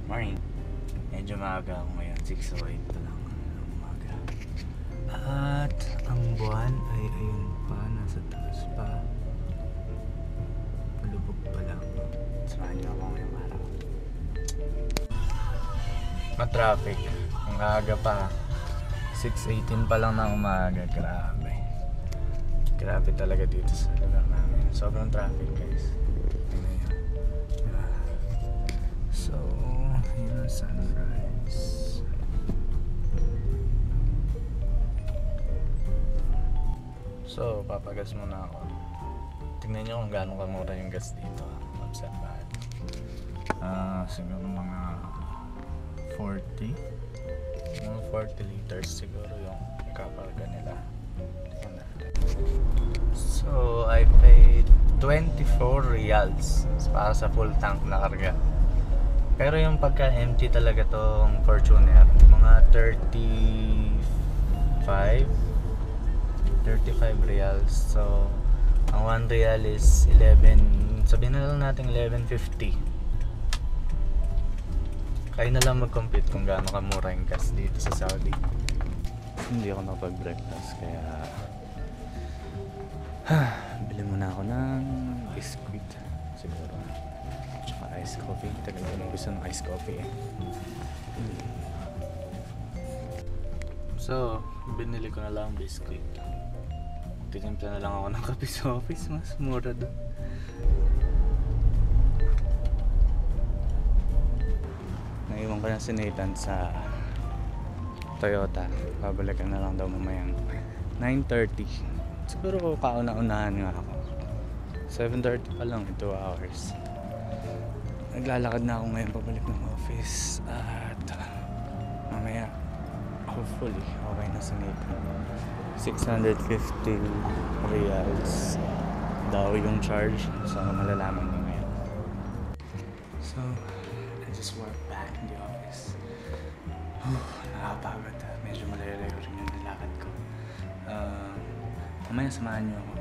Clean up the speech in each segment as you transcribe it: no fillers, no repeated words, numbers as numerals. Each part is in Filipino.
Morning. Medyo maaga ako ngayon, 6:08 pa lang ng umaga. At ang buwan ay ayun pa, nasa taas pa. Palubog pa lang. Samahan niyo ako ngayong araw. Ma-traffic. Ang aga pa. 6:18 pa lang ng umaga. Grabe. Grabe talaga dito sa lugar namin. Sobrang traffic, guys. Tingnan niyo. So, yun ang sunrise. So, papagas muna ako. Tingnan nyo kung gaano kamura yung gas dito. Observahan. Siguro mga 40. Mga 40 liters siguro yung ikaparga nila. Tingnan natin. So, I paid 24 reals para sa full tank na karga. Pero yung pagka-empty talaga tong Fortuner, mga 35 reals. So, ang 1 real is 11, sabihin na lang natin 11.50. Kaya na lang mag-compute kung gaano kamura yung gas dito sa Saudi. Hindi ako nakapag-breakfast kaya bili muna ako ng biscuit siguro. Tsaka iced coffee. Talaga nang gusto ng iced coffee eh. So, binili ko na lang biscuit. Titimpla na lang ako ng kape sa office. Mas mura doon. Naiwan ko na si Nathan sa Toyota. Babalikan na lang daw mamayang 9:30. Siguro ko kauna-unahan nga ako. 7:30 pa lang, 2 hours. Naglalakad na ako ngayon pabalik ng office. At mamaya hopefully okay na si Nathan. 650 reals daw yung charge. So malalaman niyo ngayon. So I just walked back in the office. Nakapagod. Medyo malayo-layo rin yung nilakad ko. Mamaya samahan niyo ako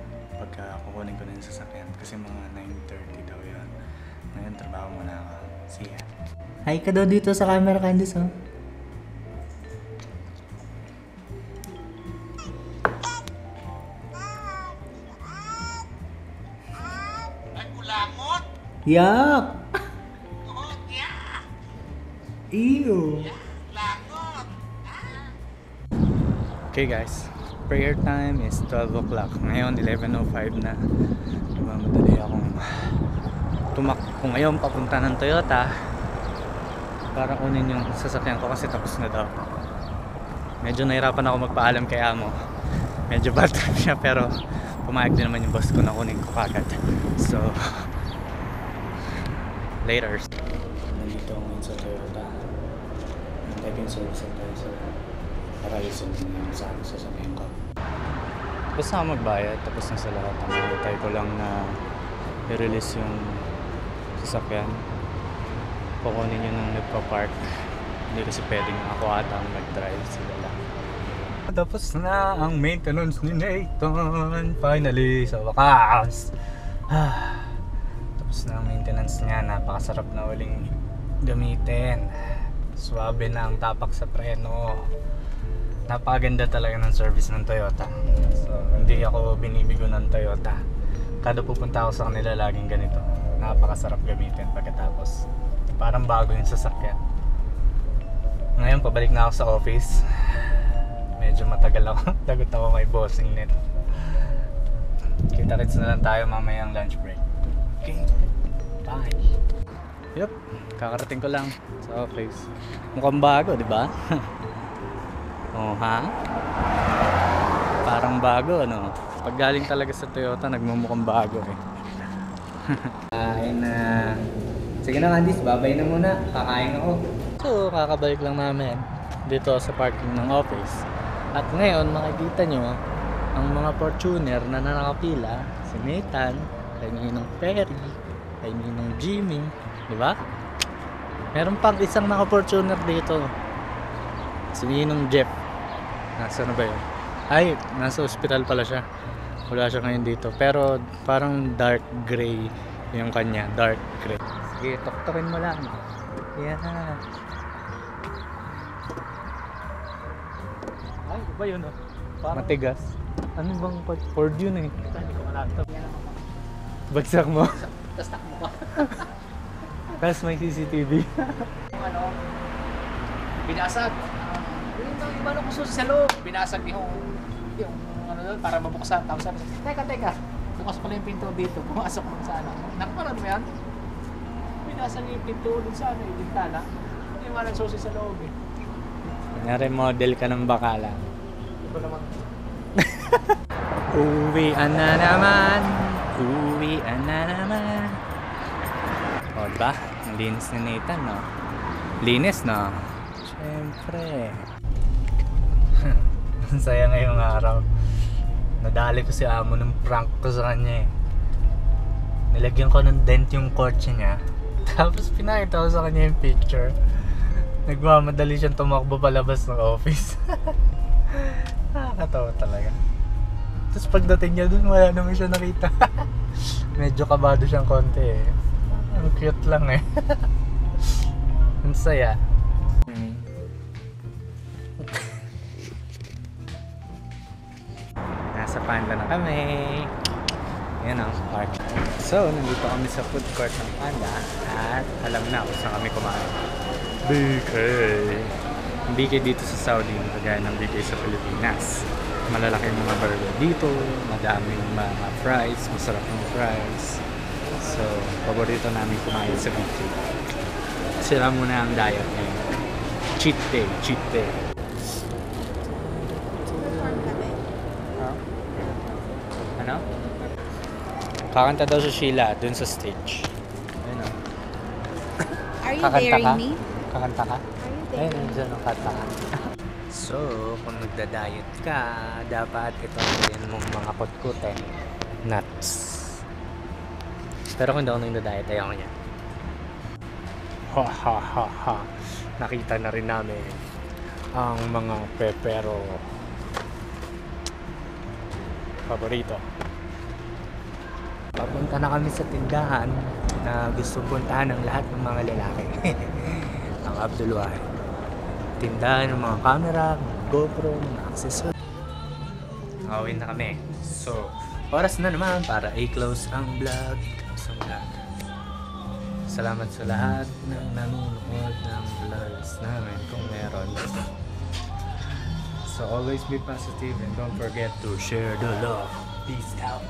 pagka kukunin ko na yung sasakyan kasi mga 9:30 daw yun. Ngayon trabaho muna ako. See ya. Hi ka daw dito sa camera, Candice, oh. Yak! Ew! Okay guys, prayer time is 12 o'clock. Ngayon 11:05 na. Madali akong tumakbo ngayon papunta ng Toyota para kunin yung sasakyan ko kasi tapos na daw. Medyo nahirapan ako magpaalam kay amo. Medyo bad trip siya pero pumayag din naman yung boss ko na kunin ko kagad. So later. Nandito ako ngayon sa Toyota. Nag-type service tayo sa para ayusin yung sasakyan ko. Tapos na ako magbayad, tapos na sa lahat. Nantay ko lang na i-release yung sasakyan. Kukunin yun nung nagpa-park. Hindi kasi pwedeng ako ata ang mag-drive, sila lang. Tapos na ang maintenance ni Nathan. Finally, sa wakas. Tapos na ang maintenance niya. Napakasarap na uling gamitin. Swabe na ang tapak sa preno. Napakaganda talaga ng service ng Toyota. So, hindi ako binibigo ng Toyota. Kada pupunta ako sa kanila, laging ganito. Napakasarap gamitin pagkatapos. Parang bago yung sasakyan. Ngayon, pabalik na ako sa office. Medyo matagal ako. Tagot ako kay bossing nito. Kita-kits na lang tayo mamayang lunch break. Okay. Bye. Yup. Kakarating ko lang sa office. Mukhang bago, di ba? Oh, ha? Parang bago, ano? Pag galing talaga sa Toyota, nagmumukhang bago eh. Kain na. Sige na, Candice, babay na muna. Kakain ako. So, kakabalik lang namin dito sa parking ng office. At ngayon, makikita nyo ang mga Fortuner na nakapila. Si Nathan, kay Ninong Perry, kay Ninong Jimmy. Di ba? Meron pang isang naka-Fortuner dito. Si Ninong Jeff. Nasa na ba yun? Ay, nasa ospital pala siya. Wala siya ngayon dito. Pero parang dark gray yung kanya. Dark gray. Sige, tuktukin mo lang. Yeah. Ay, iba yun oh. Parang Matigas. Ano bang Ford yun eh? hindi ko alam. Bagsak mo. Tapos takbo ka. Tapos may CCTV. Ano? Binasag. Yung iba nung kuso sa loob. Binasag yung ano doon para mabuksan. Tapos sabi, teka. Bukas pala yung pinto dito. Pumasok mo sa ano. Nakaparad mo yan? Binasag yung pinto doon sa ano. Yung bintana. Hindi mo ng susi sa loob eh. Na-remodel ka ng bakala. Iba naman. Uwian na naman. Uwian na naman. O diba? Ang linis ni Nathan, no? Linis, no? Siyempre. Ang saya ngayong araw. Nadali ko si amo ng prank ko sa kanya eh. Nilagyan ko ng dent yung kotse niya. Tapos pinakita ko sa kanya yung picture. Nagmamadali siyang tumakbo palabas ng office. Nakakatawa talaga. Tapos pagdating niya dun, wala naman siya nakita. Medyo kabado siyang konti eh. Ang cute lang eh. Ang saya. Nasa Panda na kami. Yan ang park. So, nandito kami sa food court ng Panda at alam na kung saan kami kumain. BK! Ang BK dito sa Saudi, kagaya ng BK sa Pilipinas. Malalaking mga burger dito, madaming mga fries, masarap ng fries. So, paborito namin kumain sa BK. Sila muna ang diet ngayon. Cheat day. Ano? Kakanta daw si Sheila dun sa stage. Ayun o. Are you Kakanta daring ka? me? Kakanta ka? Are you Ayun, daring me? nandiyan ang kanta ka. So, kung nagda-diet ka, dapat ito din mong mga kutkuten. Nuts. Pero kung daw nagda-diet, ayaw ko niya. Ha. Nakita na rin namin ang mga pepero paborito. Papunta na kami sa tindahan na gusto puntahan ng lahat ng mga lalaki. Ang Abdul Wahid. Tindahan ng mga camera, mga GoPro, mga accessories. Nakawin na kami. So, oras na naman para i-close ang vlog. Salamat sa lahat ng nanonood ng vlogs namin kung meron. So always be positive and don't forget to share the love. Peace out.